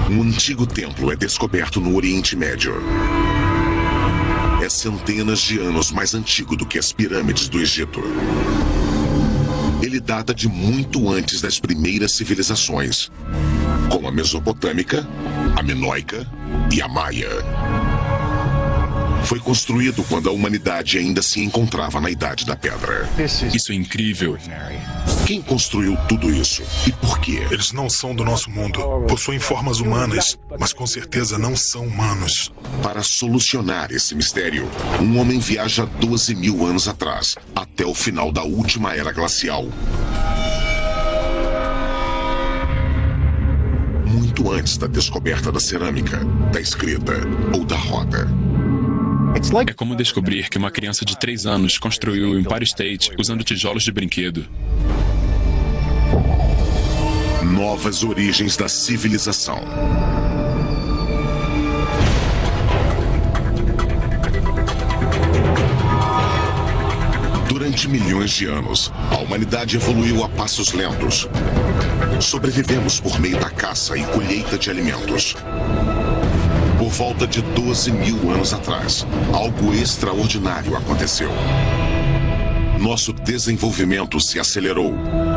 Um antigo templo é descoberto no Oriente Médio. É centenas de anos mais antigo do que as pirâmides do Egito. Ele data de muito antes das primeiras civilizações, como a mesopotâmica, a minoica e a maia. Foi construído quando a humanidade ainda se encontrava na Idade da Pedra. Isso é incrível. Quem construiu tudo isso e por quê? Eles não são do nosso mundo. Possuem formas humanas, mas com certeza não são humanos. Para solucionar esse mistério, um homem viaja 12 mil anos atrás, até o final da última era glacial. Muito antes da descoberta da cerâmica, da escrita ou da roda. É como descobrir que uma criança de 3 anos construiu o Empire State usando tijolos de brinquedo. Novas origens da civilização. Durante milhões de anos, a humanidade evoluiu a passos lentos. Sobrevivemos por meio da caça e colheita de alimentos. Por volta de 12 mil anos atrás, algo extraordinário aconteceu. Nosso desenvolvimento se acelerou.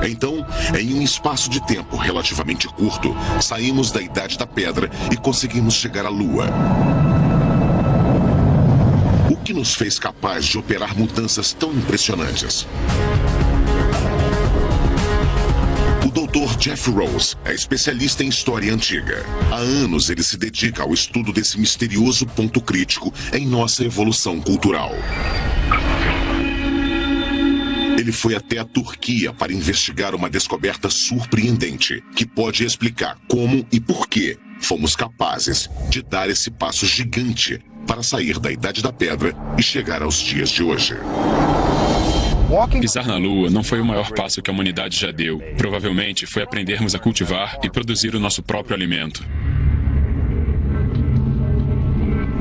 Então, em um espaço de tempo relativamente curto, saímos da Idade da Pedra e conseguimos chegar à Lua. O que nos fez capaz de operar mudanças tão impressionantes? O Dr. Jeff Rose é especialista em história antiga. Há anos ele se dedica ao estudo desse misterioso ponto crítico em nossa evolução cultural. Ele foi até a Turquia para investigar uma descoberta surpreendente que pode explicar como e por que fomos capazes de dar esse passo gigante para sair da Idade da Pedra e chegar aos dias de hoje. Pisar na Lua não foi o maior passo que a humanidade já deu. Provavelmente foi aprendermos a cultivar e produzir o nosso próprio alimento.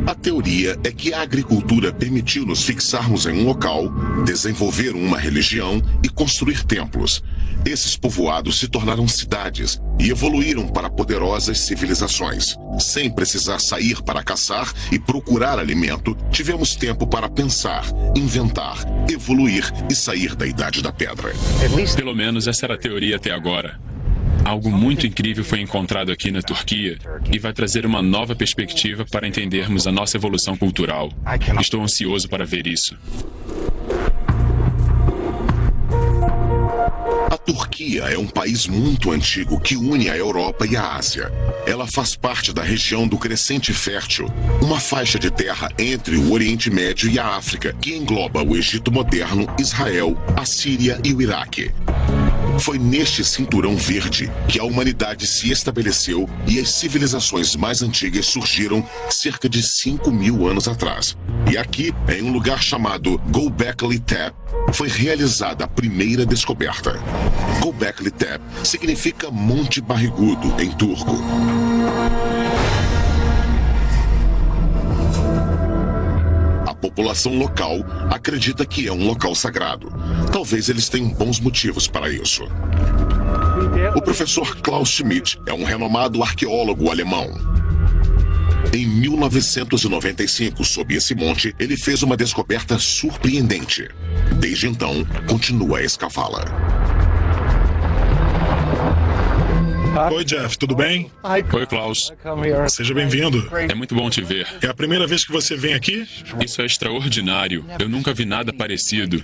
A teoria é que a agricultura permitiu nos fixarmos em um local, desenvolver uma religião e construir templos. Esses povoados se tornaram cidades e evoluíram para poderosas civilizações. Sem precisar sair para caçar e procurar alimento, tivemos tempo para pensar, inventar, evoluir e sair da Idade da Pedra. Pelo menos essa era a teoria até agora. Algo muito incrível foi encontrado aqui na Turquia e vai trazer uma nova perspectiva para entendermos a nossa evolução cultural. Estou ansioso para ver isso. A Turquia é um país muito antigo que une a Europa e a Ásia. Ela faz parte da região do Crescente Fértil, uma faixa de terra entre o Oriente Médio e a África, que engloba o Egito moderno, Israel, a Síria e o Iraque. Foi neste cinturão verde que a humanidade se estabeleceu e as civilizações mais antigas surgiram cerca de 5 mil anos atrás. E aqui, em um lugar chamado Göbekli Tepe, foi realizada a primeira descoberta. Göbekli Tepe significa Monte Barrigudo em turco. A população local acredita que é um local sagrado. Talvez eles tenham bons motivos para isso. O professor Klaus Schmidt é um renomado arqueólogo alemão. Em 1995, sob esse monte, ele fez uma descoberta surpreendente. Desde então, continua a escavá-la. Oi, Jeff, tudo bem? Oi, Klaus. Seja bem-vindo. É muito bom te ver. É a primeira vez que você vem aqui? Isso é extraordinário. Eu nunca vi nada parecido.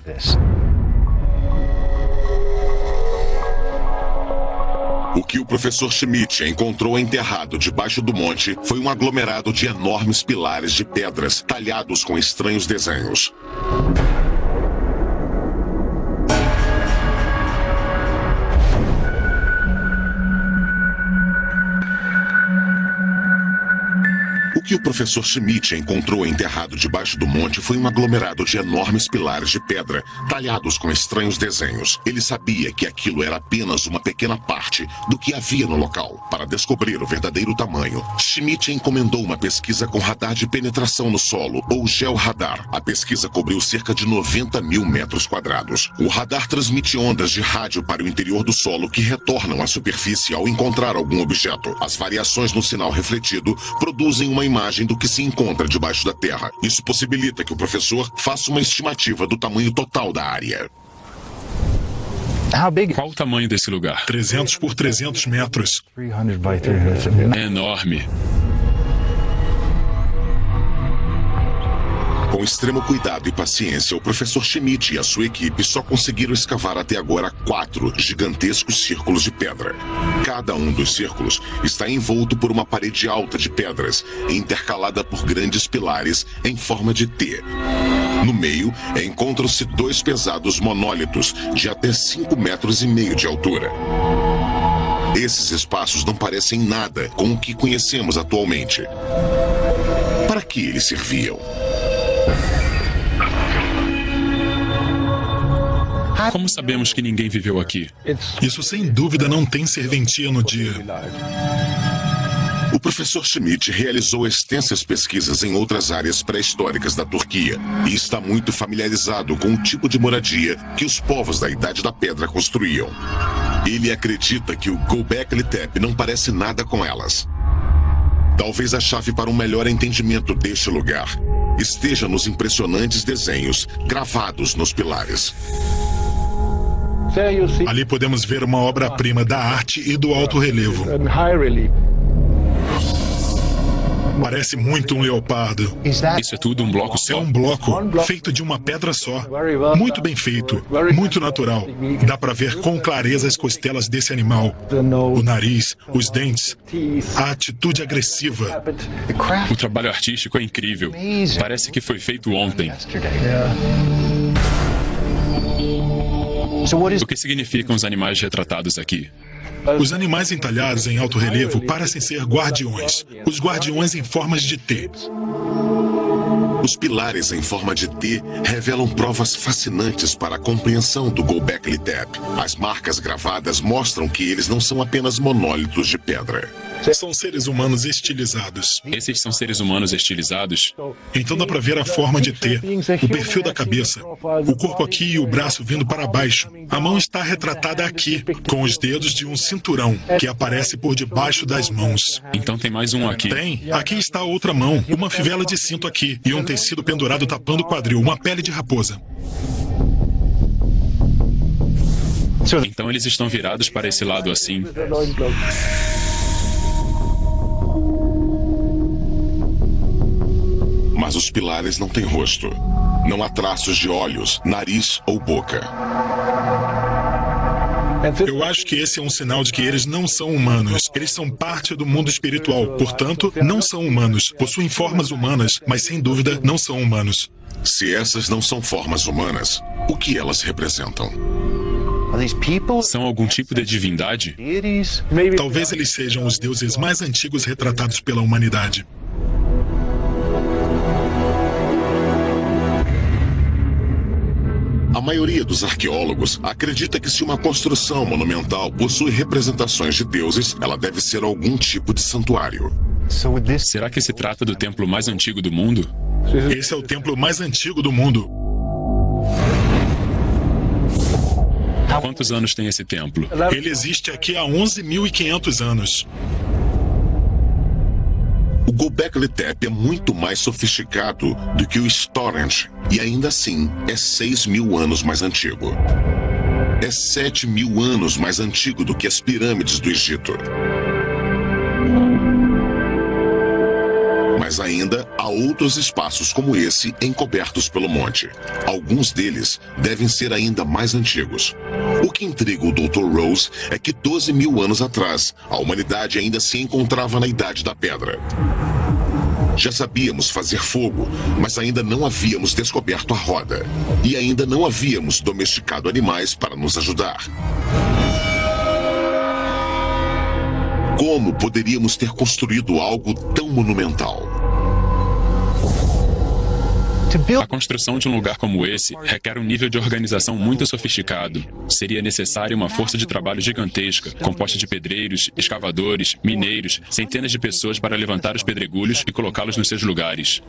O que o professor Schmidt encontrou enterrado debaixo do monte foi um aglomerado de enormes pilares de pedras talhados com estranhos desenhos. O que o professor Schmidt encontrou enterrado debaixo do monte foi um aglomerado de enormes pilares de pedra, talhados com estranhos desenhos. Ele sabia que aquilo era apenas uma pequena parte do que havia no local. Para descobrir o verdadeiro tamanho, Schmidt encomendou uma pesquisa com radar de penetração no solo, ou georradar. A pesquisa cobriu cerca de 90 mil metros quadrados. O radar transmite ondas de rádio para o interior do solo que retornam à superfície ao encontrar algum objeto. As variações no sinal refletido produzem uma imagem do que se encontra debaixo da terra. Isso possibilita que o professor faça uma estimativa do tamanho total da área. Qual o tamanho desse lugar? 300 por 300 metros. É enorme. Com extremo cuidado e paciência, o professor Schmidt e a sua equipe só conseguiram escavar até agora 4 gigantescos círculos de pedra. Cada um dos círculos está envolto por uma parede alta de pedras, intercalada por grandes pilares em forma de T. No meio, encontram-se 2 pesados monólitos de até 5,5 metros de altura. Esses espaços não parecem nada com o que conhecemos atualmente. Para que eles serviam? Como sabemos que ninguém viveu aqui? Isso sem dúvida não tem serventia no dia. O professor Schmidt realizou extensas pesquisas em outras áreas pré-históricas da Turquia e está muito familiarizado com o tipo de moradia que os povos da Idade da Pedra construíam. Ele acredita que o Göbekli Tepe não parece nada com elas. Talvez a chave para um melhor entendimento deste lugar esteja nos impressionantes desenhos gravados nos pilares. Ali podemos ver uma obra-prima da arte e do alto relevo. Parece muito um leopardo. Isso é tudo um bloco É só. um bloco feito de uma pedra só. Muito bem feito, muito natural. Dá para ver com clareza as costelas desse animal. O nariz, os dentes, a atitude agressiva. O trabalho artístico é incrível. Parece que foi feito ontem. O que significam os animais retratados aqui? Os animais entalhados em alto relevo parecem ser guardiões. Os guardiões em formas de T. Os pilares em forma de T revelam provas fascinantes para a compreensão do Göbekli Tepe. As marcas gravadas mostram que eles não são apenas monólitos de pedra. São seres humanos estilizados. Esses são seres humanos estilizados? Então dá para ver a forma de T, o perfil da cabeça, o corpo aqui e o braço vindo para baixo. A mão está retratada aqui, com os dedos de um cinturão que aparece por debaixo das mãos. Então tem mais um aqui. Tem. Aqui está a outra mão, uma fivela de cinto aqui e um tecido pendurado tapando o quadril, uma pele de raposa. Então eles estão virados para esse lado assim. Mas os pilares não têm rosto. Não há traços de olhos, nariz ou boca. Eu acho que esse é um sinal de que eles não são humanos. Eles são parte do mundo espiritual, portanto, não são humanos. Possuem formas humanas, mas sem dúvida não são humanos. Se essas não são formas humanas, o que elas representam? São algum tipo de divindade? Talvez eles sejam os deuses mais antigos retratados pela humanidade. A maioria dos arqueólogos acredita que se uma construção monumental possui representações de deuses, ela deve ser algum tipo de santuário. Será que se trata do templo mais antigo do mundo? Esse é o templo mais antigo do mundo. Quantos anos tem esse templo? Ele existe aqui há 11.500 anos. O Göbekli Tepe é muito mais sofisticado do que o Stonehenge e ainda assim é 6.000 anos mais antigo. É 7.000 anos mais antigo do que as pirâmides do Egito. Mas ainda há outros espaços como esse encobertos pelo monte. Alguns deles devem ser ainda mais antigos. O que intriga o Dr. Rose é que 12.000 anos atrás, a humanidade ainda se encontrava na Idade da Pedra. Já sabíamos fazer fogo, mas ainda não havíamos descoberto a roda. E ainda não havíamos domesticado animais para nos ajudar. Como poderíamos ter construído algo tão monumental? A construção de um lugar como esse requer um nível de organização muito sofisticado. Seria necessária uma força de trabalho gigantesca, composta de pedreiros, escavadores, mineiros, centenas de pessoas para levantar os pedregulhos e colocá-los nos seus lugares.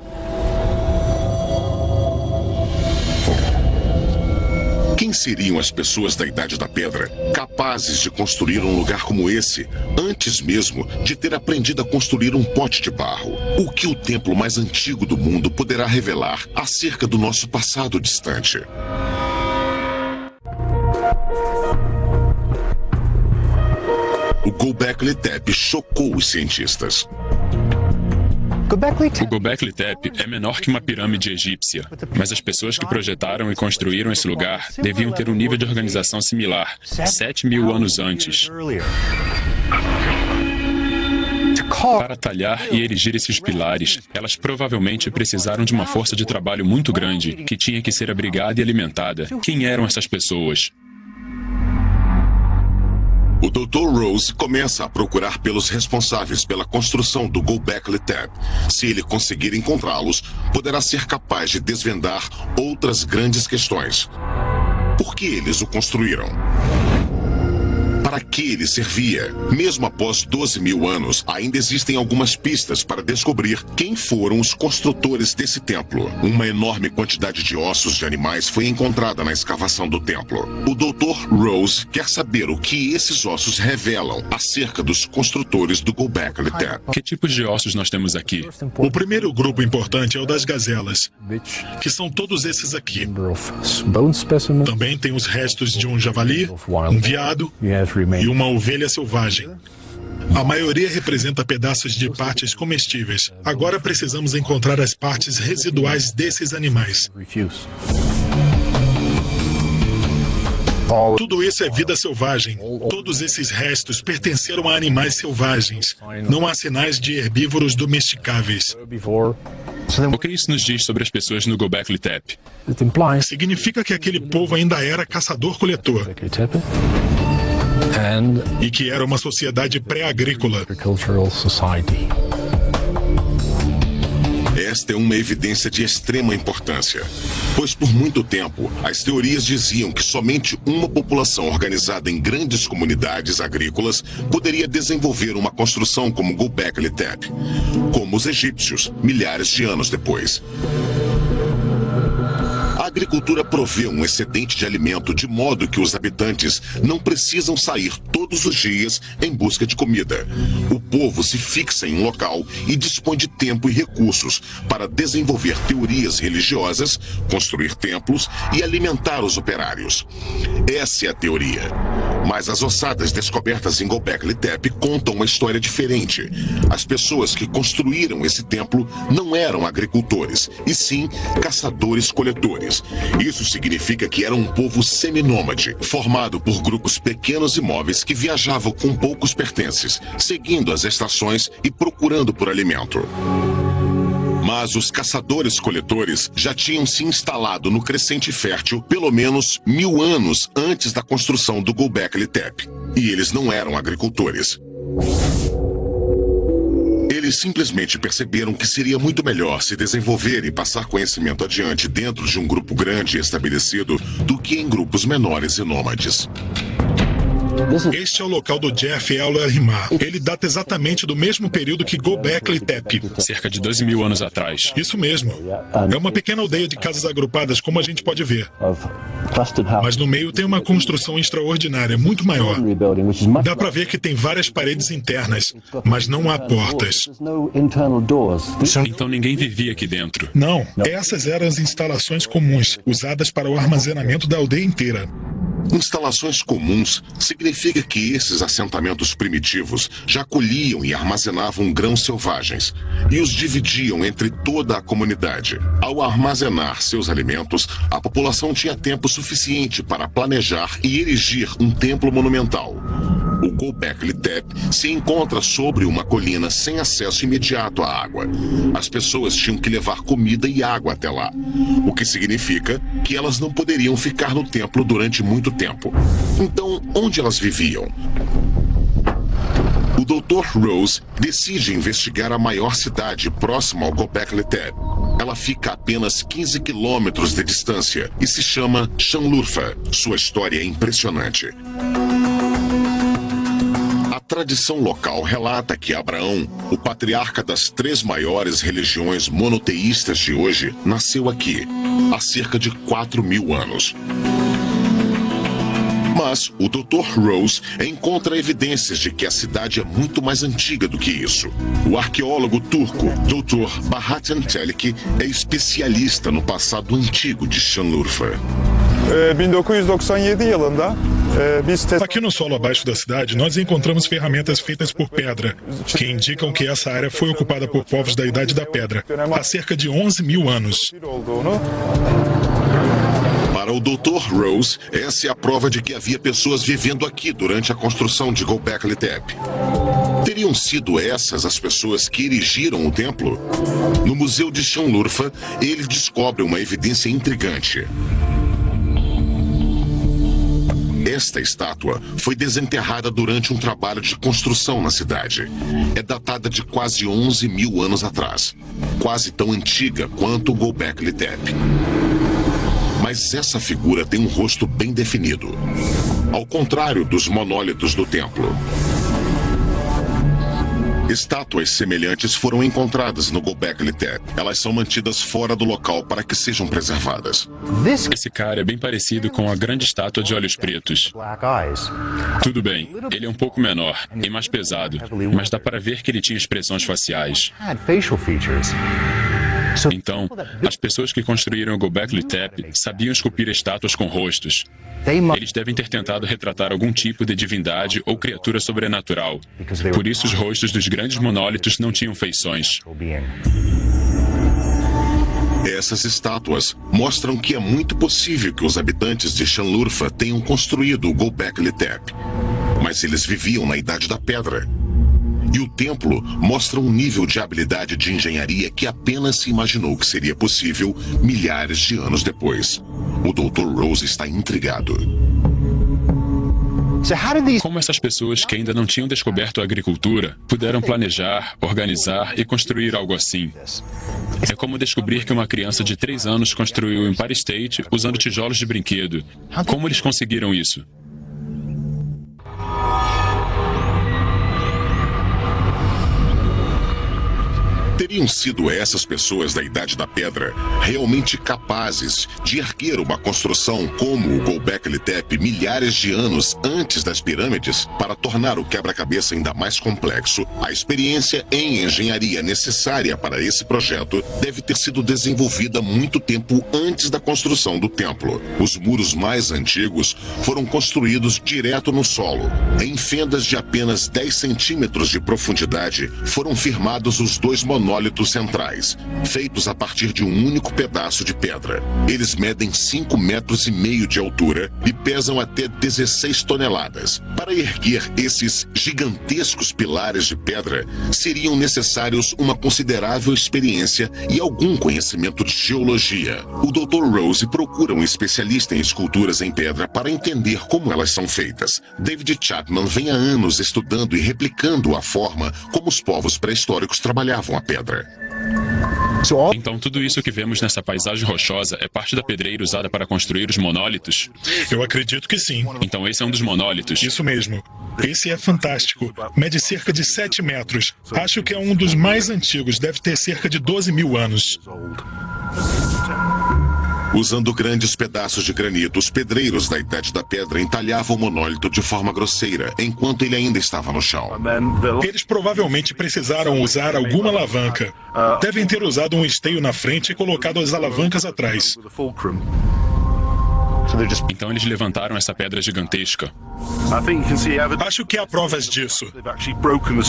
Quem seriam as pessoas da Idade da Pedra capazes de construir um lugar como esse, antes mesmo de ter aprendido a construir um pote de barro? O que o templo mais antigo do mundo poderá revelar acerca do nosso passado distante? O Göbekli Tepe chocou os cientistas. O Göbekli Tepe é menor que uma pirâmide egípcia, mas as pessoas que projetaram e construíram esse lugar deviam ter um nível de organização similar, 7.000 anos antes. Para talhar e erigir esses pilares, elas provavelmente precisaram de uma força de trabalho muito grande, que tinha que ser abrigada e alimentada. Quem eram essas pessoas? O Dr. Rose começa a procurar pelos responsáveis pela construção do Göbekli Tepe. Se ele conseguir encontrá-los, poderá ser capaz de desvendar outras grandes questões. Por que eles o construíram? Para que ele servia? Mesmo após 12.000 anos, ainda existem algumas pistas para descobrir quem foram os construtores desse templo. Uma enorme quantidade de ossos de animais foi encontrada na escavação do templo. O Dr. Rose quer saber o que esses ossos revelam acerca dos construtores do Göbekli Tepe. Que tipos de ossos nós temos aqui? O primeiro grupo importante é o das gazelas, que são todos esses aqui. Também tem os restos de um javali, um veado e uma ovelha selvagem. A maioria representa pedaços de partes comestíveis. Agora precisamos encontrar as partes residuais desses animais. Tudo isso é vida selvagem. Todos esses restos pertenceram a animais selvagens. Não há sinais de herbívoros domesticáveis. O que isso nos diz sobre as pessoas no Göbekli Tepe? Significa que aquele povo ainda era caçador-coletor e que era uma sociedade pré-agrícola. Esta é uma evidência de extrema importância, pois por muito tempo as teorias diziam que somente uma população organizada em grandes comunidades agrícolas poderia desenvolver uma construção como Göbekli Tepe, como os egípcios, milhares de anos depois. A agricultura provê um excedente de alimento de modo que os habitantes não precisam sair todos os dias em busca de comida. O povo se fixa em um local e dispõe de tempo e recursos para desenvolver teorias religiosas, construir templos e alimentar os operários. Essa é a teoria. Mas as ossadas descobertas em Göbekli Tepe contam uma história diferente. As pessoas que construíram esse templo não eram agricultores, e sim caçadores-coletores. Isso significa que era um povo seminômade, formado por grupos pequenos e móveis que viajavam com poucos pertences, seguindo as estações e procurando por alimento. Mas os caçadores-coletores já tinham se instalado no Crescente Fértil pelo menos 1.000 anos antes da construção do Göbekli Tepe. E eles não eram agricultores. Eles simplesmente perceberam que seria muito melhor se desenvolver e passar conhecimento adiante dentro de um grupo grande e estabelecido do que em grupos menores e nômades. Este é o local do Jeff El-Ahrimar. Ele data exatamente do mesmo período que Göbekli Tepe. Cerca de 12.000 anos atrás. Isso mesmo. É uma pequena aldeia de casas agrupadas, como a gente pode ver. Mas no meio tem uma construção extraordinária, muito maior. Dá para ver que tem várias paredes internas, mas não há portas. Então ninguém vivia aqui dentro. Não, essas eram as instalações comuns, usadas para o armazenamento da aldeia inteira. Instalações comuns significa que esses assentamentos primitivos já colhiam e armazenavam grãos selvagens e os dividiam entre toda a comunidade. Ao armazenar seus alimentos, a população tinha tempo suficiente para planejar e erigir um templo monumental. O Göbekli Tepe se encontra sobre uma colina sem acesso imediato à água. As pessoas tinham que levar comida e água até lá, o que significa que elas não poderiam ficar no templo durante muito tempo. Então, onde elas viviam? O Dr. Rose decide investigar a maior cidade próxima ao Göbekli Tepe. Ela fica a apenas 15 quilômetros de distância e se chama Shanlurfa. Sua história é impressionante. A tradição local relata que Abraão, o patriarca das 3 maiores religiões monoteístas de hoje, nasceu aqui, há cerca de 4.000 anos. Mas o Dr. Rose encontra evidências de que a cidade é muito mais antiga do que isso. O arqueólogo turco Dr. Bahattin Çelik é especialista no passado antigo de Shanlurfa. 1997 yılında biz Aqui no solo abaixo da cidade, nós encontramos ferramentas feitas por pedra, que indicam que essa área foi ocupada por povos da Idade da Pedra, há cerca de 11.000 anos. Para o Dr. Rose, essa é a prova de que havia pessoas vivendo aqui durante a construção de Göbekli Tepe. Teriam sido essas as pessoas que erigiram o templo? No Museu de Shanlurfa, ele descobre uma evidência intrigante. Esta estátua foi desenterrada durante um trabalho de construção na cidade. É datada de quase 11.000 anos atrás, quase tão antiga quanto o Göbekli Tepe. Mas essa figura tem um rosto bem definido, ao contrário dos monólitos do templo. Estátuas semelhantes foram encontradas no Göbekli Tepe. Elas são mantidas fora do local para que sejam preservadas. Esse cara é bem parecido com a grande estátua de olhos pretos. Tudo bem, ele é um pouco menor e mais pesado, mas dá para ver que ele tinha expressões faciais. Então, as pessoas que construíram o Göbekli Tepe sabiam esculpir estátuas com rostos. Eles devem ter tentado retratar algum tipo de divindade ou criatura sobrenatural. Por isso, os rostos dos grandes monólitos não tinham feições. Essas estátuas mostram que é muito possível que os habitantes de Shanlurfa tenham construído o Göbekli Tepe. Mas eles viviam na Idade da Pedra. E o templo mostra um nível de habilidade de engenharia que apenas se imaginou que seria possível milhares de anos depois. O Dr. Rose está intrigado. Como essas pessoas que ainda não tinham descoberto a agricultura puderam planejar, organizar e construir algo assim? É como descobrir que uma criança de 3 anos construiu o Empire State usando tijolos de brinquedo. Como eles conseguiram isso? Teriam sido essas pessoas da Idade da Pedra realmente capazes de erguer uma construção como o Göbekli Tepe milhares de anos antes das pirâmides para tornar o quebra-cabeça ainda mais complexo? A experiência em engenharia necessária para esse projeto deve ter sido desenvolvida muito tempo antes da construção do templo. Os muros mais antigos foram construídos direto no solo. Em fendas de apenas 10 centímetros de profundidade, foram firmados os 2 monólitos centrais, feitos a partir de um único pedaço de pedra. Eles medem 5,5 metros de altura e pesam até 16 toneladas. Para erguer esses gigantescos pilares de pedra, seriam necessários uma considerável experiência e algum conhecimento de geologia. O Dr. Rose procura um especialista em esculturas em pedra para entender como elas são feitas. David Chapman vem há anos estudando e replicando a forma como os povos pré-históricos trabalhavam a pedra. Então tudo isso que vemos nessa paisagem rochosa é parte da pedreira usada para construir os monólitos? Eu acredito que sim. Então esse é um dos monólitos? Isso mesmo. Esse é fantástico. Mede cerca de 7 metros. Acho que é um dos mais antigos. Deve ter cerca de 12.000 anos. Usando grandes pedaços de granito, os pedreiros da Idade da Pedra entalhavam o monólito de forma grosseira, enquanto ele ainda estava no chão. Eles provavelmente precisaram usar alguma alavanca. Devem ter usado um esteio na frente e colocado as alavancas atrás. Então eles levantaram essa pedra gigantesca. Acho que há provas disso,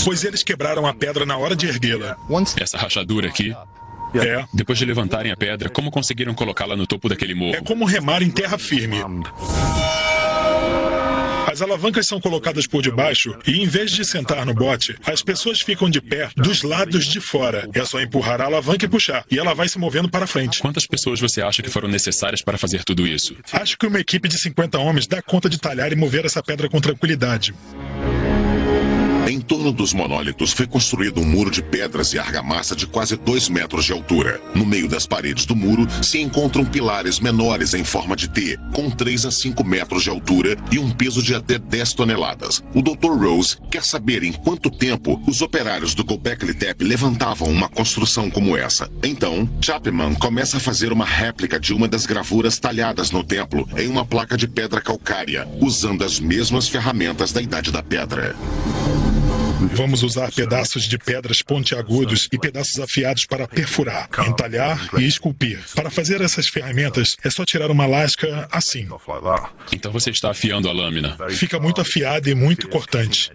pois eles quebraram a pedra na hora de erguê-la. Essa rachadura aqui? É. Depois de levantarem a pedra, como conseguiram colocá-la no topo daquele morro? É como remar em terra firme. As alavancas são colocadas por debaixo e, em vez de sentar no bote, as pessoas ficam de pé dos lados de fora. É só empurrar a alavanca e puxar, e ela vai se movendo para frente. Quantas pessoas você acha que foram necessárias para fazer tudo isso? Acho que uma equipe de 50 homens dá conta de talhar e mover essa pedra com tranquilidade. Em torno dos monólitos foi construído um muro de pedras e argamassa de quase 2 metros de altura. No meio das paredes do muro se encontram pilares menores em forma de T, com 3 a 5 metros de altura e um peso de até 10 toneladas. O Dr. Rose quer saber em quanto tempo os operários do Göbekli Tepe levantavam uma construção como essa. Então, Chapman começa a fazer uma réplica de uma das gravuras talhadas no templo em uma placa de pedra calcária, usando as mesmas ferramentas da Idade da Pedra. Vamos usar pedaços de pedras pontiagudos e pedaços afiados para perfurar, entalhar e esculpir. Para fazer essas ferramentas, é só tirar uma lasca assim. Então você está afiando a lâmina. Fica muito afiada e muito cortante.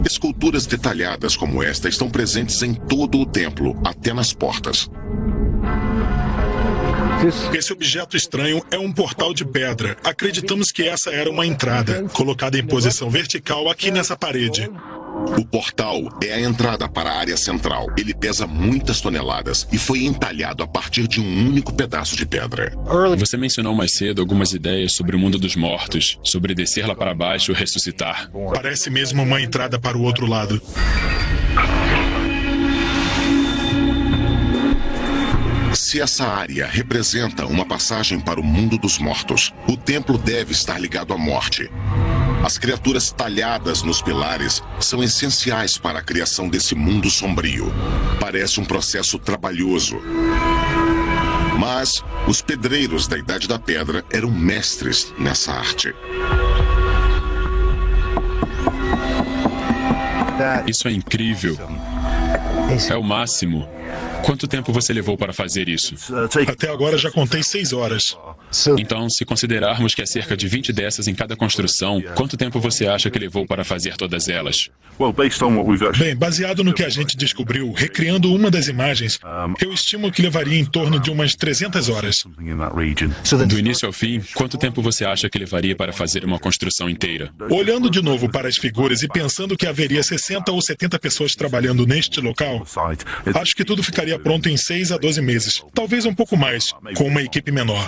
Esculturas detalhadas como esta estão presentes em todo o templo, até nas portas. Esse objeto estranho é um portal de pedra. Acreditamos que essa era uma entrada, colocada em posição vertical aqui nessa parede. O portal é a entrada para a área central. Ele pesa muitas toneladas e foi entalhado a partir de um único pedaço de pedra. Você mencionou mais cedo algumas ideias sobre o mundo dos mortos, sobre descer lá para baixo e ressuscitar. Parece mesmo uma entrada para o outro lado. Se essa área representa uma passagem para o mundo dos mortos, o templo deve estar ligado à morte. As criaturas talhadas nos pilares são essenciais para a criação desse mundo sombrio. Parece um processo trabalhoso. Mas os pedreiros da Idade da Pedra eram mestres nessa arte. Isso é incrível. É o máximo. Quanto tempo você levou para fazer isso? Até agora já contei 6 horas. Então, se considerarmos que é cerca de 20 dessas em cada construção, quanto tempo você acha que levou para fazer todas elas? Bem, baseado no que a gente descobriu, recriando uma das imagens, eu estimo que levaria em torno de umas 300 horas. Do início ao fim, quanto tempo você acha que levaria para fazer uma construção inteira? Olhando de novo para as figuras e pensando que haveria 60 ou 70 pessoas trabalhando neste local, acho que tudo ficaria pronto em 6 a 12 meses. Talvez um pouco mais, com uma equipe menor.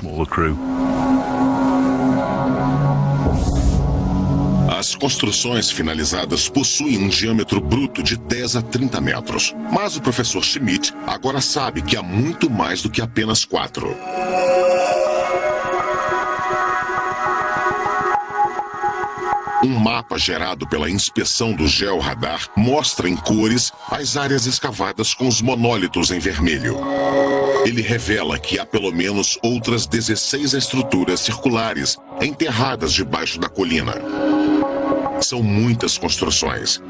As construções finalizadas possuem um diâmetro bruto de 10 a 30 metros. Mas o professor Schmidt agora sabe que há muito mais do que apenas 4. Um mapa gerado pela inspeção do georradar mostra em cores as áreas escavadas com os monólitos em vermelho. Ele revela que há pelo menos outras 16 estruturas circulares enterradas debaixo da colina. São muitas construções.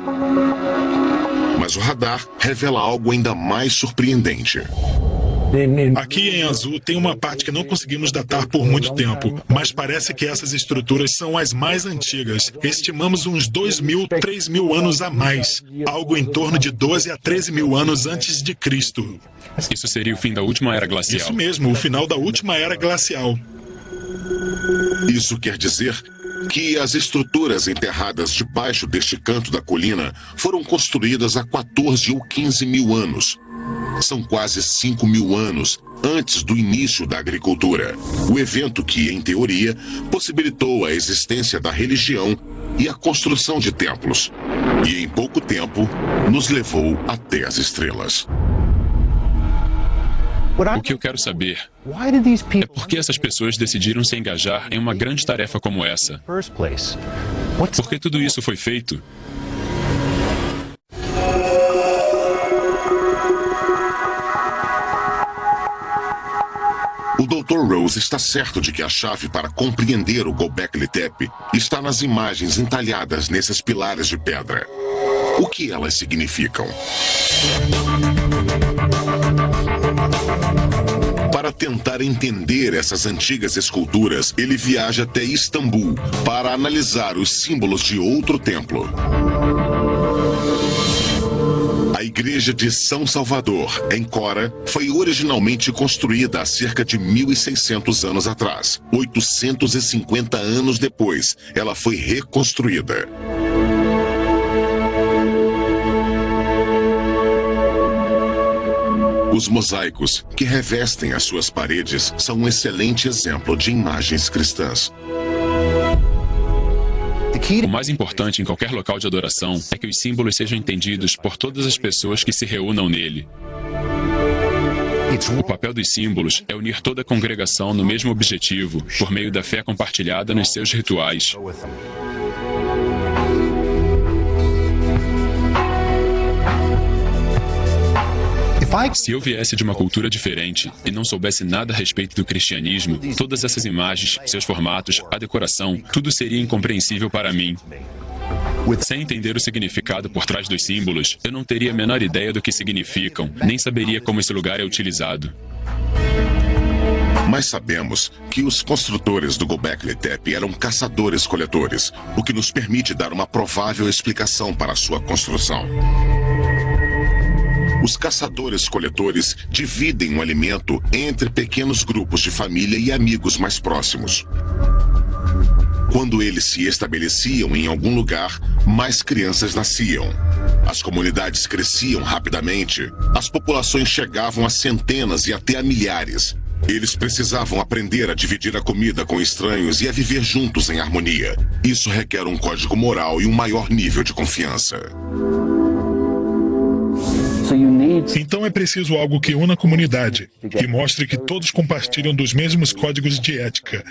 Mas o radar revela algo ainda mais surpreendente. Aqui em azul tem uma parte que não conseguimos datar por muito tempo, mas parece que essas estruturas são as mais antigas. Estimamos uns 2.000, 3.000 anos a mais, algo em torno de 12 a 13 mil anos antes de Cristo. Isso seria o fim da última era glacial. Isso mesmo, o final da última era glacial. Isso quer dizer que as estruturas enterradas debaixo deste canto da colina foram construídas há 14 ou 15 mil anos. São quase 5 mil anos antes do início da agricultura. O evento que, em teoria, possibilitou a existência da religião e a construção de templos. E, em pouco tempo, nos levou até as estrelas. O que eu quero saber é por que essas pessoas decidiram se engajar em uma grande tarefa como essa. Por que tudo isso foi feito? O Dr. Rose está certo de que a chave para compreender o Göbekli Tepe está nas imagens entalhadas nesses pilares de pedra. O que elas significam? Para tentar entender essas antigas esculturas, ele viaja até Istambul para analisar os símbolos de outro templo. A igreja igreja de São Salvador, em Cora, foi originalmente construída há cerca de 1.600 anos atrás. 850 anos depois, ela foi reconstruída. Os mosaicos que revestem as suas paredes são um excelente exemplo de imagens cristãs. O mais importante em qualquer local de adoração é que os símbolos sejam entendidos por todas as pessoas que se reúnam nele. O papel dos símbolos é unir toda a congregação no mesmo objetivo, por meio da fé compartilhada nos seus rituais. Se eu viesse de uma cultura diferente e não soubesse nada a respeito do cristianismo, todas essas imagens, seus formatos, a decoração, tudo seria incompreensível para mim. Sem entender o significado por trás dos símbolos, eu não teria a menor ideia do que significam, nem saberia como esse lugar é utilizado. Mas sabemos que os construtores do Göbekli Tepe eram caçadores-coletores, o que nos permite dar uma provável explicação para a sua construção. Os caçadores-coletores dividem o alimento entre pequenos grupos de família e amigos mais próximos. Quando eles se estabeleciam em algum lugar, mais crianças nasciam. As comunidades cresciam rapidamente. As populações chegavam a centenas e até a milhares. Eles precisavam aprender a dividir a comida com estranhos e a viver juntos em harmonia. Isso requer um código moral e um maior nível de confiança. Então é preciso algo que una a comunidade e mostre que todos compartilham dos mesmos códigos de ética.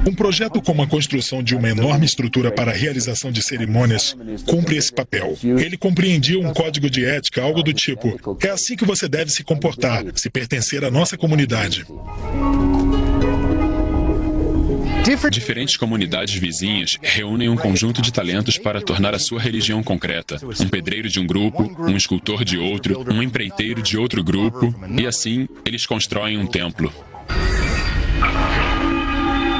Um projeto como a construção de uma enorme estrutura para a realização de cerimônias cumpre esse papel. Ele compreendia um código de ética, algo do tipo: é assim que você deve se comportar, se pertencer à nossa comunidade. Diferentes comunidades vizinhas reúnem um conjunto de talentos para tornar a sua religião concreta. Um pedreiro de um grupo, um escultor de outro, um empreiteiro de outro grupo, e assim eles constroem um templo.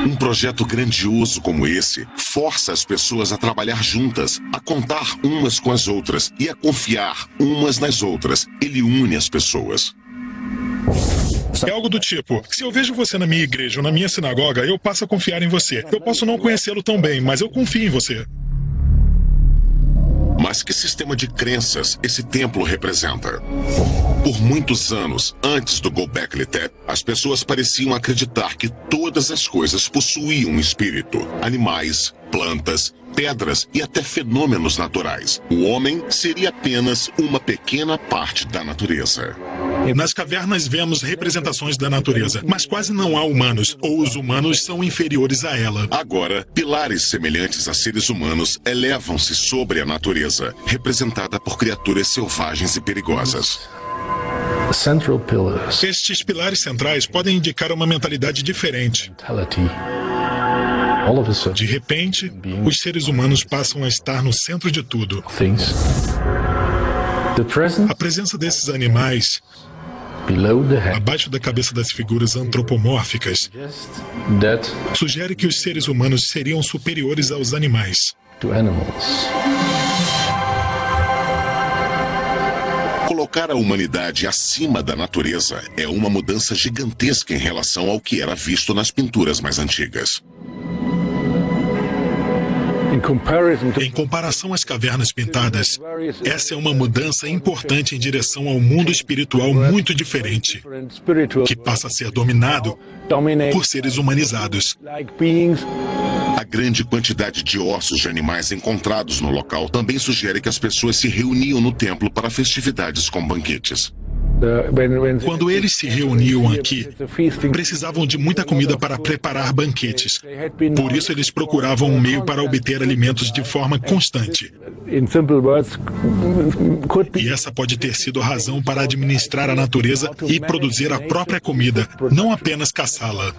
Um projeto grandioso como esse força as pessoas a trabalhar juntas, a contar umas com as outras e a confiar umas nas outras. Ele une as pessoas. É algo do tipo: se eu vejo você na minha igreja ou na minha sinagoga, eu passo a confiar em você. Eu posso não conhecê-lo tão bem, mas eu confio em você. Mas que sistema de crenças esse templo representa? Por muitos anos, antes do Göbekli Tepe, as pessoas pareciam acreditar que todas as coisas possuíam um espírito. Animais, plantas, pedras e até fenômenos naturais. O homem seria apenas uma pequena parte da natureza. Nas cavernas vemos representações da natureza, mas quase não há humanos, ou os humanos são inferiores a ela. Agora, pilares semelhantes a seres humanos elevam-se sobre a natureza, representada por criaturas selvagens e perigosas. Estes pilares centrais podem indicar uma mentalidade diferente. De repente, os seres humanos passam a estar no centro de tudo. A presença desses animais abaixo da cabeça das figuras antropomórficas sugere que os seres humanos seriam superiores aos animais. Colocar a humanidade acima da natureza é uma mudança gigantesca em relação ao que era visto nas pinturas mais antigas. Em comparação às cavernas pintadas, essa é uma mudança importante em direção ao mundo espiritual muito diferente, que passa a ser dominado por seres humanizados. A grande quantidade de ossos de animais encontrados no local também sugere que as pessoas se reuniam no templo para festividades com banquetes. Quando eles se reuniam aqui, precisavam de muita comida para preparar banquetes. Por isso, eles procuravam um meio para obter alimentos de forma constante. E essa pode ter sido a razão para administrar a natureza e produzir a própria comida, não apenas caçá-la.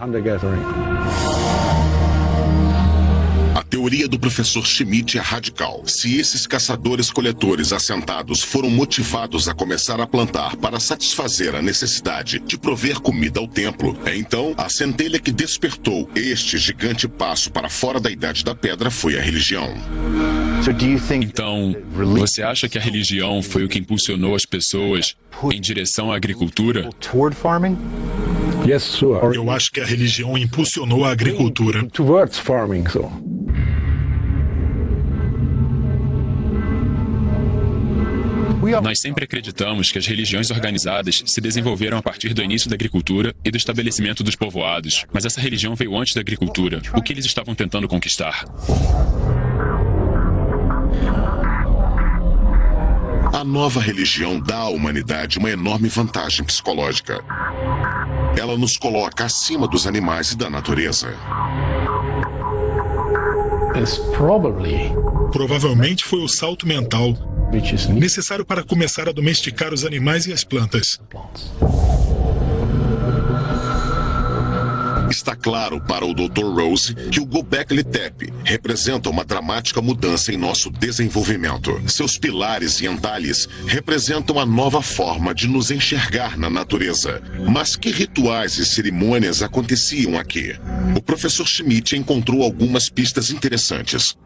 A teoria do professor Schmidt é radical. Se esses caçadores-coletores assentados foram motivados a começar a plantar para satisfazer a necessidade de prover comida ao templo, então a centelha que despertou este gigante passo para fora da Idade da Pedra foi a religião. Então, você acha que a religião foi o que impulsionou as pessoas em direção à agricultura? Eu acho que a religião impulsionou a agricultura. Nós sempre acreditamos que as religiões organizadas se desenvolveram a partir do início da agricultura e do estabelecimento dos povoados. Mas essa religião veio antes da agricultura. O que eles estavam tentando conquistar? A nova religião dá à humanidade uma enorme vantagem psicológica. Ela nos coloca acima dos animais e da natureza. Provavelmente foi o salto mental necessário para começar a domesticar os animais e as plantas. Está claro para o Dr. Rose que o Göbekli Tepe representa uma dramática mudança em nosso desenvolvimento. Seus pilares e andares representam a nova forma de nos enxergar na natureza. Mas que rituais e cerimônias aconteciam aqui? O professor Schmidt encontrou algumas pistas interessantes.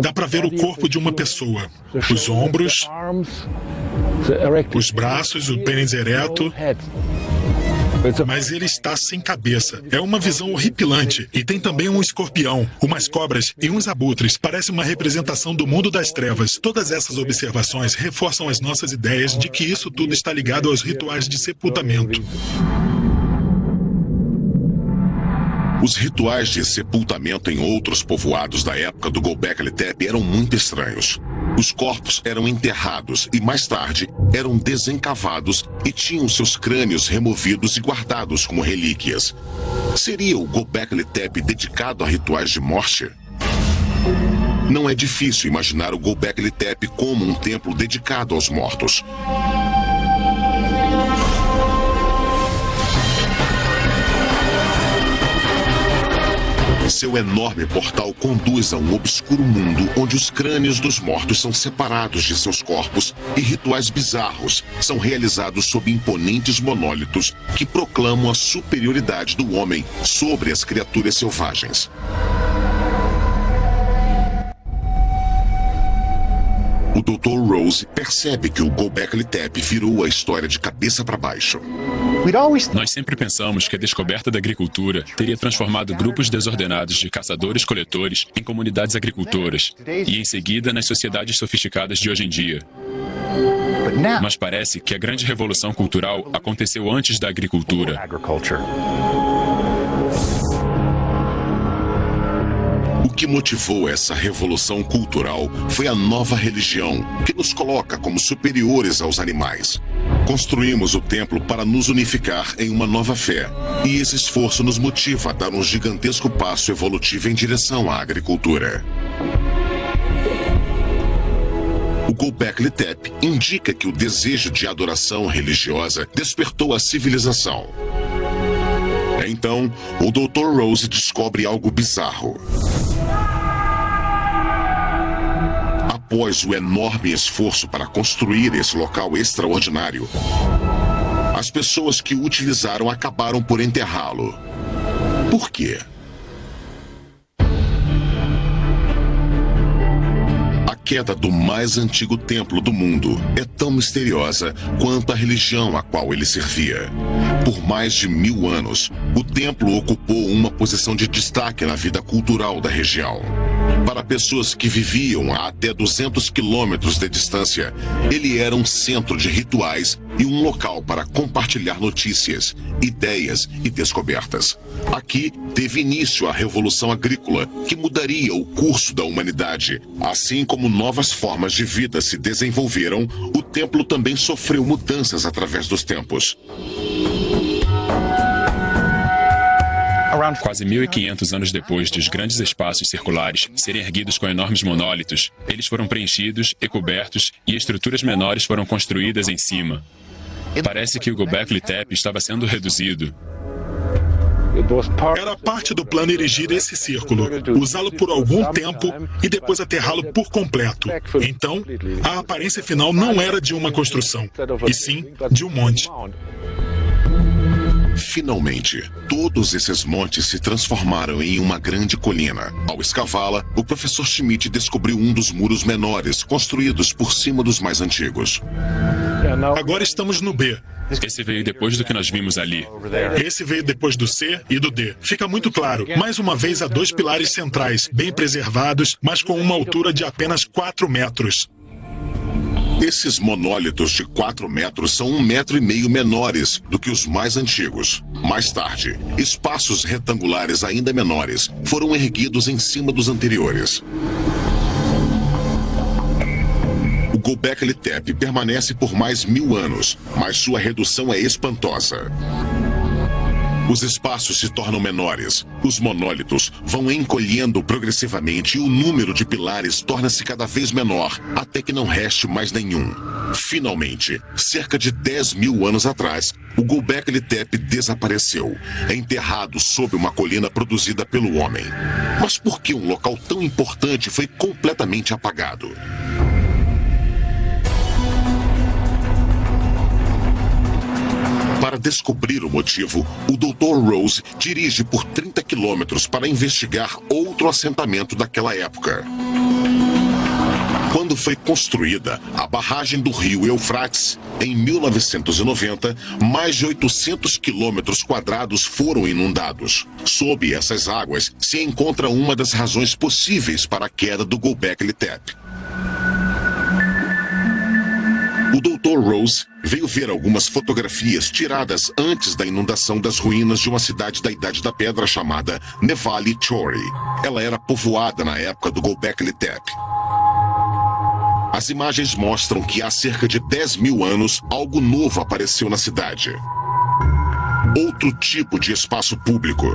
Dá para ver o corpo de uma pessoa, os ombros, os braços, o pênis ereto, mas ele está sem cabeça. É uma visão horripilante. E tem também um escorpião, umas cobras e uns abutres. Parece uma representação do mundo das trevas. Todas essas observações reforçam as nossas ideias de que isso tudo está ligado aos rituais de sepultamento. Os rituais de sepultamento em outros povoados da época do Göbekli Tepe eram muito estranhos. Os corpos eram enterrados e, mais tarde, eram desencavados e tinham seus crânios removidos e guardados como relíquias. Seria o Göbekli Tepe dedicado a rituais de morte? Não é difícil imaginar o Göbekli Tepe como um templo dedicado aos mortos. Seu enorme portal conduz a um obscuro mundo onde os crânios dos mortos são separados de seus corpos e rituais bizarros são realizados sob imponentes monólitos que proclamam a superioridade do homem sobre as criaturas selvagens. O Dr. Rose percebe que o Göbekli Tepe virou a história de cabeça para baixo. Nós sempre pensamos que a descoberta da agricultura teria transformado grupos desordenados de caçadores-coletores em comunidades agricultoras e, em seguida, nas sociedades sofisticadas de hoje em dia. Mas parece que a grande revolução cultural aconteceu antes da agricultura. O que motivou essa revolução cultural foi a nova religião, que nos coloca como superiores aos animais. Construímos o templo para nos unificar em uma nova fé, e esse esforço nos motiva a dar um gigantesco passo evolutivo em direção à agricultura. O Göbekli Tepe indica que o desejo de adoração religiosa despertou a civilização. Então, o Dr. Rose descobre algo bizarro. Após o enorme esforço para construir esse local extraordinário, as pessoas que o utilizaram acabaram por enterrá-lo. Por quê? A queda do mais antigo templo do mundo é tão misteriosa quanto a religião a qual ele servia. Por mais de 1000 anos, o templo ocupou uma posição de destaque na vida cultural da região. Para pessoas que viviam a até 200 quilômetros de distância, ele era um centro de rituais e um local para compartilhar notícias, ideias e descobertas. Aqui teve início a Revolução Agrícola, que mudaria o curso da humanidade. Assim como novas formas de vida se desenvolveram, o templo também sofreu mudanças através dos tempos. Quase 1.500 anos depois dos grandes espaços circulares serem erguidos com enormes monólitos, eles foram preenchidos e cobertos e estruturas menores foram construídas em cima. Parece que o Göbekli Tepe estava sendo reduzido. Era parte do plano erigir esse círculo, usá-lo por algum tempo e depois aterrá-lo por completo. Então, a aparência final não era de uma construção, e sim de um monte. Finalmente, todos esses montes se transformaram em uma grande colina. Ao escavá-la, o professor Schmidt descobriu um dos muros menores construídos por cima dos mais antigos. Agora estamos no B. Esse veio depois do que nós vimos ali. Esse veio depois do C e do D. Fica muito claro. Mais uma vez, há 2 pilares centrais, bem preservados, mas com uma altura de apenas 4 metros. Esses monólitos de 4 metros são 1,5 metro menores do que os mais antigos. Mais tarde, espaços retangulares ainda menores foram erguidos em cima dos anteriores. O Göbekli Tepe permanece por mais 1000 anos, mas sua redução é espantosa. Os espaços se tornam menores, os monólitos vão encolhendo progressivamente e o número de pilares torna-se cada vez menor, até que não reste mais nenhum. Finalmente, cerca de 10.000 anos atrás, o Göbekli Tepe desapareceu, enterrado sob uma colina produzida pelo homem. Mas por que um local tão importante foi completamente apagado? Para descobrir o motivo, o Dr. Rose dirige por 30 quilômetros para investigar outro assentamento daquela época. Quando foi construída a barragem do rio Eufrates, em 1990, mais de 800 quilômetros quadrados foram inundados. Sob essas águas se encontra uma das razões possíveis para a queda do Göbekli Tepe. O Dr. Rose veio ver algumas fotografias tiradas antes da inundação das ruínas de uma cidade da Idade da Pedra chamada Nevali Chori. Ela era povoada na época do Göbekli Tepe. As imagens mostram que há cerca de 10.000 anos algo novo apareceu na cidade. Outro tipo de espaço público.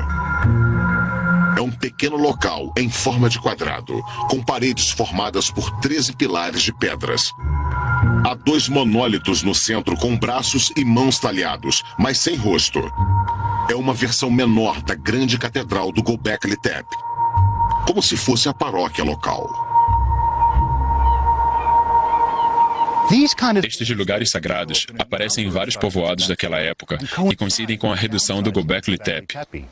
É um pequeno local em forma de quadrado, com paredes formadas por 13 pilares de pedras. Há 2 monólitos no centro com braços e mãos talhados, mas sem rosto. É uma versão menor da grande catedral do Göbekli Tepe, como se fosse a paróquia local. Estes lugares sagrados aparecem em vários povoados daquela época e coincidem com a redução do Göbekli Tepe.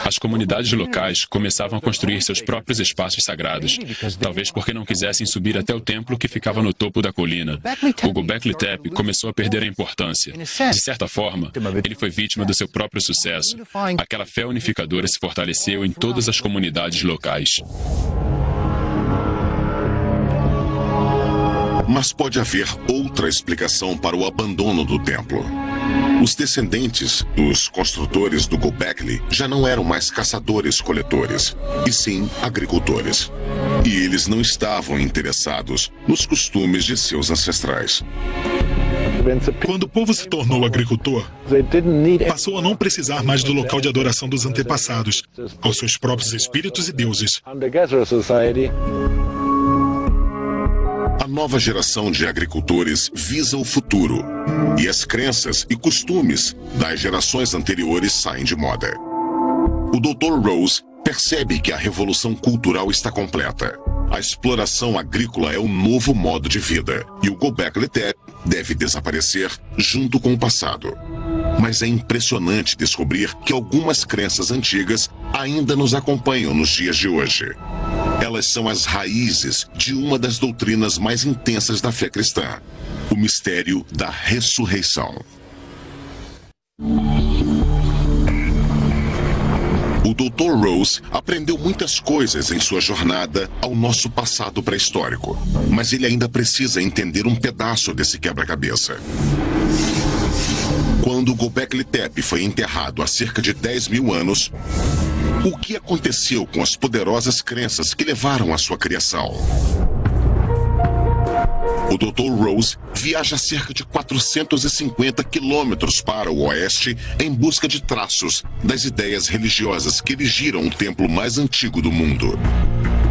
As comunidades locais começavam a construir seus próprios espaços sagrados, talvez porque não quisessem subir até o templo que ficava no topo da colina. O Göbekli Tepe começou a perder a importância. De certa forma, ele foi vítima do seu próprio sucesso. Aquela fé unificadora se fortaleceu em todas as comunidades locais. Mas pode haver outra explicação para o abandono do templo. Os descendentes dos construtores do Göbekli já não eram mais caçadores-coletores, e sim agricultores. E eles não estavam interessados nos costumes de seus ancestrais. Quando o povo se tornou agricultor, passou a não precisar mais do local de adoração dos antepassados, aos seus próprios espíritos e deuses. A nova geração de agricultores visa o futuro, e as crenças e costumes das gerações anteriores saem de moda. O Dr. Rose percebe que a revolução cultural está completa. A exploração agrícola é o novo modo de vida, e o Göbekli Tepe deve desaparecer junto com o passado. Mas é impressionante descobrir que algumas crenças antigas ainda nos acompanham nos dias de hoje. Elas são as raízes de uma das doutrinas mais intensas da fé cristã, o mistério da ressurreição. O Dr. Rose aprendeu muitas coisas em sua jornada ao nosso passado pré-histórico, mas ele ainda precisa entender um pedaço desse quebra-cabeça. Quando o Göbekli Tepe foi enterrado há cerca de 10.000 anos, o que aconteceu com as poderosas crenças que levaram à sua criação? O Dr. Rose viaja cerca de 450 quilômetros para o oeste em busca de traços das ideias religiosas que erigiram o templo mais antigo do mundo.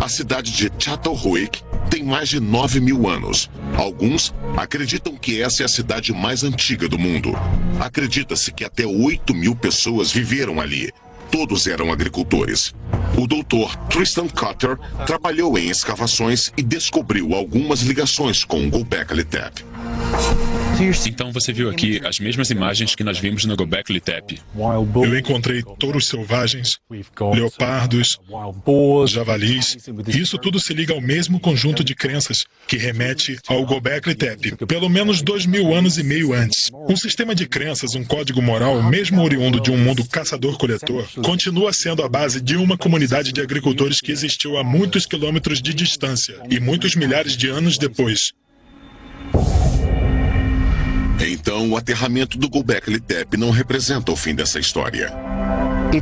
A cidade de Çatalhöyük tem mais de 9.000 anos. Alguns acreditam que essa é a cidade mais antiga do mundo. Acredita-se que até 8.000 pessoas viveram ali. Todos eram agricultores. O Dr. Tristan Cotter trabalhou em escavações e descobriu algumas ligações com o Göbekli Tepe. Então você viu aqui as mesmas imagens que nós vimos no Göbekli Tepe. Eu encontrei touros selvagens, leopardos, javalis. E isso tudo se liga ao mesmo conjunto de crenças que remete ao Göbekli Tepe, pelo menos 2.000 anos e meio antes. Um sistema de crenças, um código moral, mesmo oriundo de um mundo caçador-coletor, continua sendo a base de uma comunidade de agricultores que existiu a muitos quilômetros de distância e muitos milhares de anos depois. Então, o aterramento do Göbekli Tepe não representa o fim dessa história.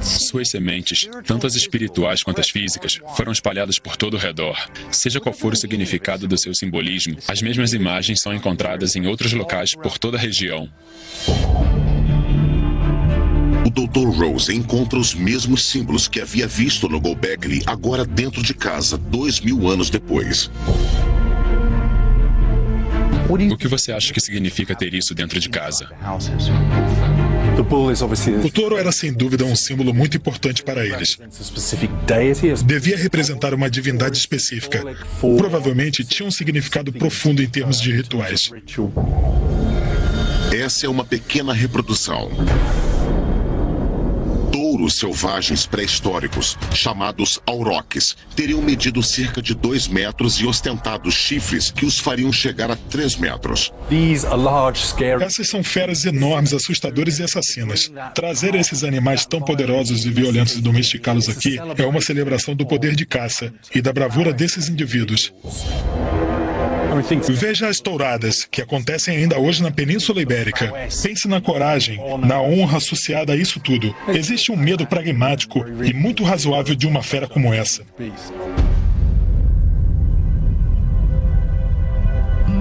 Suas sementes, tanto as espirituais quanto as físicas, foram espalhadas por todo o redor. Seja qual for o significado do seu simbolismo, as mesmas imagens são encontradas em outros locais por toda a região. O Dr. Rose encontra os mesmos símbolos que havia visto no Göbekli agora dentro de casa, 2.000 anos depois. O que você acha que significa ter isso dentro de casa? O touro era sem dúvida um símbolo muito importante para eles. Devia representar uma divindade específica. Provavelmente tinha um significado profundo em termos de rituais. Essa é uma pequena reprodução. Touros selvagens pré-históricos, chamados auroques, teriam medido cerca de 2 metros e ostentado chifres que os fariam chegar a 3 metros. Essas são feras enormes, assustadoras e assassinas. Trazer esses animais tão poderosos e violentos e domesticá-los aqui é uma celebração do poder de caça e da bravura desses indivíduos. Veja as touradas, que acontecem ainda hoje na Península Ibérica. Pense na coragem, na honra associada a isso tudo. Existe um medo pragmático e muito razoável de uma fera como essa.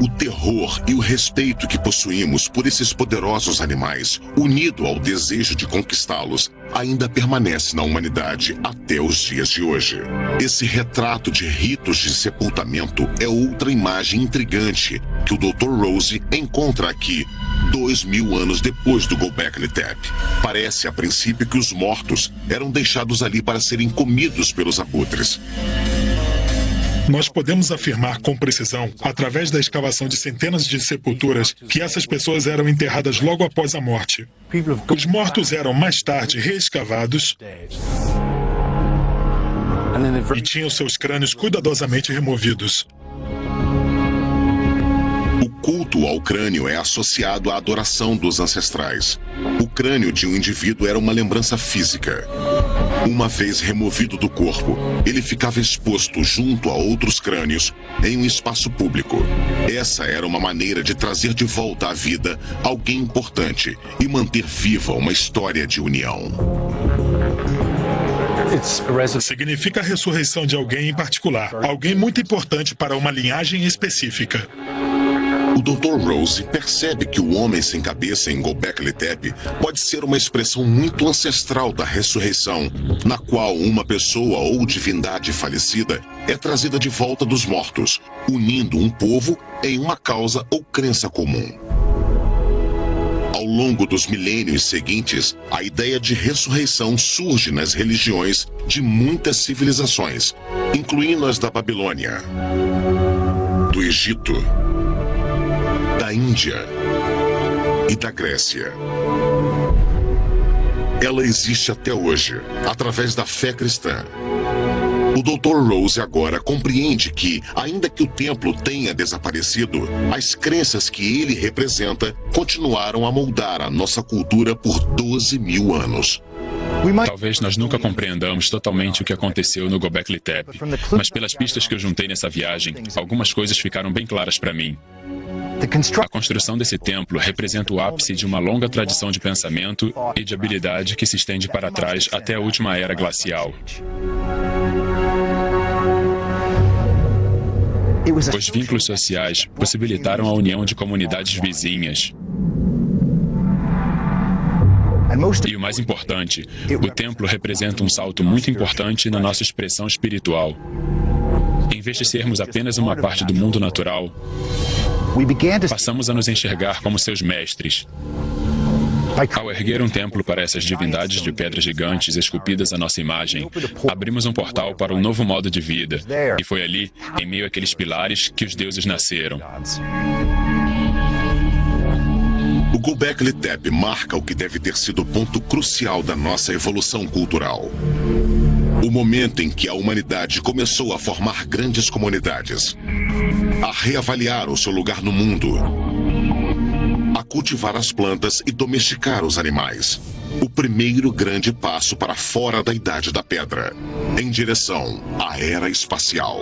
O terror e o respeito que possuímos por esses poderosos animais, unido ao desejo de conquistá-los, ainda permanece na humanidade até os dias de hoje. Esse retrato de ritos de sepultamento é outra imagem intrigante que o Dr. Rose encontra aqui, 2.000 anos depois do Göbekli Tepe. Parece a princípio que os mortos eram deixados ali para serem comidos pelos abutres. Nós podemos afirmar com precisão, através da escavação de centenas de sepulturas, que essas pessoas eram enterradas logo após a morte. Os mortos eram mais tarde reescavados e tinham seus crânios cuidadosamente removidos. O culto ao crânio é associado à adoração dos ancestrais. O crânio de um indivíduo era uma lembrança física. Uma vez removido do corpo, ele ficava exposto junto a outros crânios em um espaço público. Essa era uma maneira de trazer de volta à vida alguém importante e manter viva uma história de união. Significa a ressurreição de alguém em particular, alguém muito importante para uma linhagem específica. O Dr. Rose percebe que o homem sem cabeça em Göbekli Tepe pode ser uma expressão muito ancestral da ressurreição, na qual uma pessoa ou divindade falecida é trazida de volta dos mortos, unindo um povo em uma causa ou crença comum. Ao longo dos milênios seguintes, a ideia de ressurreição surge nas religiões de muitas civilizações, incluindo as da Babilônia, do Egito, da Índia e da Grécia. Ela existe até hoje, através da fé cristã. O Dr. Rose agora compreende que, ainda que o templo tenha desaparecido, as crenças que ele representa continuaram a moldar a nossa cultura por 12.000 anos. Talvez nós nunca compreendamos totalmente o que aconteceu no Göbekli Tepe, mas pelas pistas que eu juntei nessa viagem, algumas coisas ficaram bem claras para mim. A construção desse templo representa o ápice de uma longa tradição de pensamento e de habilidade que se estende para trás até a última era glacial. Os vínculos sociais possibilitaram a união de comunidades vizinhas. E o mais importante, o templo representa um salto muito importante na nossa expressão espiritual. Em vez de sermos apenas uma parte do mundo natural, passamos a nos enxergar como seus mestres. Ao erguer um templo para essas divindades de pedras gigantes esculpidas à nossa imagem, abrimos um portal para um novo modo de vida. E foi ali, em meio àqueles pilares, que os deuses nasceram. Göbekli Tepe marca o que deve ter sido o ponto crucial da nossa evolução cultural. O momento em que a humanidade começou a formar grandes comunidades, a reavaliar o seu lugar no mundo, a cultivar as plantas e domesticar os animais. O primeiro grande passo para fora da Idade da Pedra, em direção à Era Espacial.